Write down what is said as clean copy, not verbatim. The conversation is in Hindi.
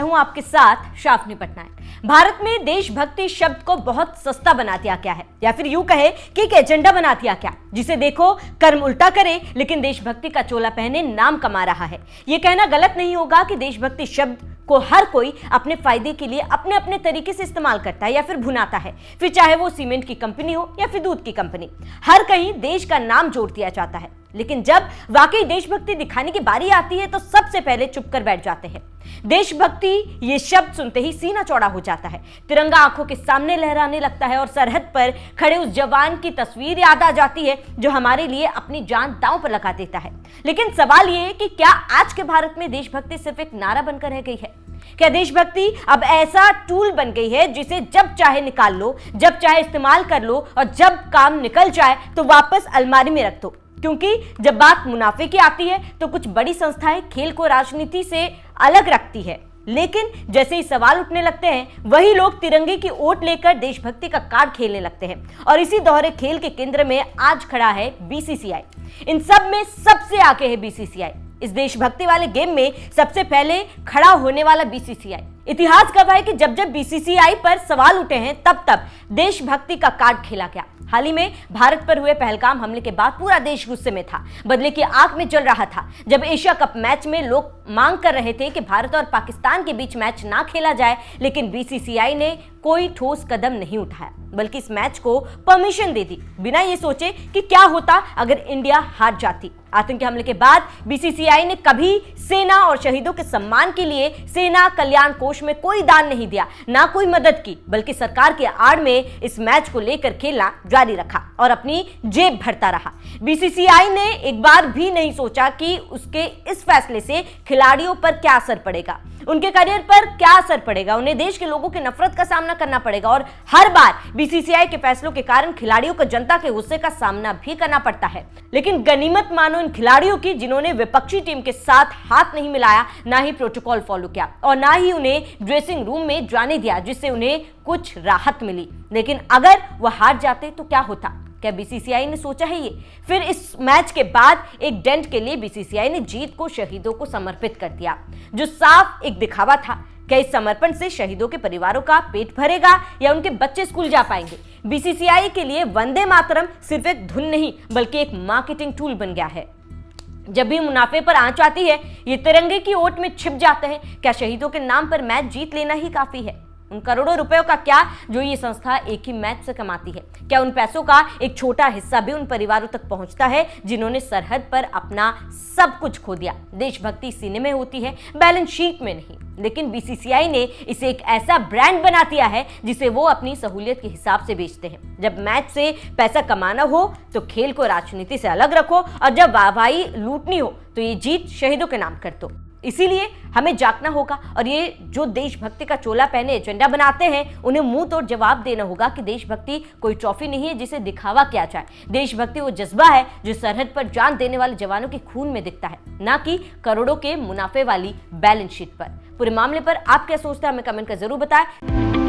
हूं आपके साथ शाफनी पटनायक। भारत में देशभक्ति शब्द को बहुत सस्ता बना दिया गया है, या फिर यूं कहे कि एक एजेंडा बना दिया गया, जिसे देखो कर्म उल्टा करे लेकिन देशभक्ति का चोला पहने नाम कमा रहा है। यह कहना गलत नहीं होगा कि देशभक्ति शब्द को हर कोई अपने फायदे के लिए अपने अपने तरीके से इस्तेमाल करता है या फिर भुनाता है, फिर चाहे वो सीमेंट की कंपनी हो या फिर दूध की कंपनी, हर कहीं देश का नाम जोड़ दिया जाता है। लेकिन जब वाकई देशभक्ति दिखाने की बारी आती है तो सबसे पहले चुप कर बैठ जाते हैं। देशभक्ति ये शब्द सुनते ही सीना चौड़ा हो जाता है, तिरंगा आंखों के सामने लहराने लगता है और सरहद पर खड़े उस जवान की तस्वीर याद आ जाती है जो हमारे लिए अपनी जान दांव पर लगा देता है। लेकिन सवाल ये है कि क्या आज के भारत में देशभक्ति सिर्फ एक नारा बनकर रह गई है? क्या देशभक्ति अब ऐसा टूल बन गई है जिसे जब चाहे निकाल लो, जब चाहे इस्तेमाल कर लो और जब काम निकल जाए तो वापस अलमारी में रख दो? क्योंकि जब बात मुनाफे की आती है तो कुछ बड़ी संस्थाएं खेल को राजनीति से अलग रखती है, लेकिन जैसे ही सवाल उठने लगते हैं वही लोग तिरंगे की ओट लेकर देशभक्ति का कार्ड खेलने लगते हैं। और इसी दोहरे खेल के केंद्र में आज खड़ा है बीसीसीआई। इन सब में सबसे आगे है बीसीसीआई। इस देशभक्ति वाले गेम में सबसे पहले खड़ा होने वाला बीसीसीआई। इतिहास गवाह है कि जब जब बीसीसीआई पर सवाल उठे हैं तब तब देशभक्ति का कार्ड खेला गया। हाल ही में भारत पर हुए पहलगाम हमले के बाद पूरा देश गुस्से में था, बदले की आग में जल रहा था। जब एशिया कप मैच में लोग मांग कर रहे थे कि भारत और पाकिस्तान के बीच मैच ना खेला जाए, लेकिन बीसीसीआई ने कोई ठोस कदम नहीं उठाया, बल्कि इस मैच को परमिशन दे दी, बिना ये सोचे कि क्या होता अगर इंडिया हार जाती। आतंकी हमले के बाद बीसीसीआई ने कभी सेना और शहीदों के सम्मान के लिए सेना कल्याण कोष में कोई दान नहीं दिया, ना कोई मदद की, बल्कि सरकार के आड़ में इस मैच को लेकर खेलना जारी रखा और अपनी जेब भरता रहा। बीसीसीआई ने एक बार भी नहीं सोचा कि उसके इस फैसले से खिलाड़ियों पर क्या असर पड़ेगा, उनके करियर पर क्या असर पड़ेगा, उन्हें देश के लोगों की नफरत का सामना करना पड़ेगा। और हर बार बीसीसीआई के फैसलों के कारण खिलाड़ियों को जनता के गुस्से का सामना भी करना पड़ता है। लेकिन गनीमत मानो इन खिलाड़ियों की जिन्होंने विपक्षी टीम के साथ हाथ नहीं मिलाया, ना ही प्रोटोकॉल फॉलो किया और ना ही उन्हें ड्रेसिंग रूम में जाने दिया, जिससे उन्हें कुछ राहत मिली। लेकिन अगर वह हार जाते तो क्या होता? क्या बीसीसीआई ने सोचा है ये? फिर इस मैच के बाद एक डेंट के लिए बीसीसीआई ने जीत को शहीदों को समर्पित कर दिया, जो साफ एक दिखावा था। क्या इस समर्पण से शहीदों के परिवारों का पेट भरेगा या उनके बच्चे स्कूल जा पाएंगे? बीसीसीआई के लिए वंदे मातरम सिर्फ एक धुन नहीं बल्कि एक मार्केटिंग टूल बन गया है। जब भी मुनाफे पर आंच आती है ये तिरंगे की ओट में छिप जाते हैं। क्या शहीदों के नाम पर मैच जीत लेना ही काफी है? उन करोड़ों रुपयों का क्या जो ये संस्था एक ही मैच से कमाती है? क्या उन पैसों का एक छोटा हिस्सा भी उन परिवारों तक पहुंचता है जिन्होंने सरहद पर अपना सब कुछ खो दिया? देशभक्ति सीने में होती है, बैलेंस शीट में नहीं। लेकिन बीसीसीआई ने इसे एक ऐसा ब्रांड बना दिया है जिसे वो अपनी सहूलियत के हिसाब से बेचते हैं। जब मैच से पैसा कमाना हो तो खेल को राजनीति से अलग रखो, और जब वाहवाही लूटनी हो तो ये जीत शहीदों के नाम कर दो। इसीलिए हमें जागना होगा और ये जो देशभक्ति का चोला पहने एजेंडा बनाते हैं उन्हें मुंह तोड़ जवाब देना होगा कि देशभक्ति कोई ट्रॉफी नहीं है जिसे दिखावा किया जाए। देशभक्ति वो जज्बा है जो सरहद पर जान देने वाले जवानों के खून में दिखता है, ना कि करोड़ों के मुनाफे वाली बैलेंस शीट पर। पूरे मामले पर आप क्या सोचते हैं हमें कमेंट कर जरूर बताएं।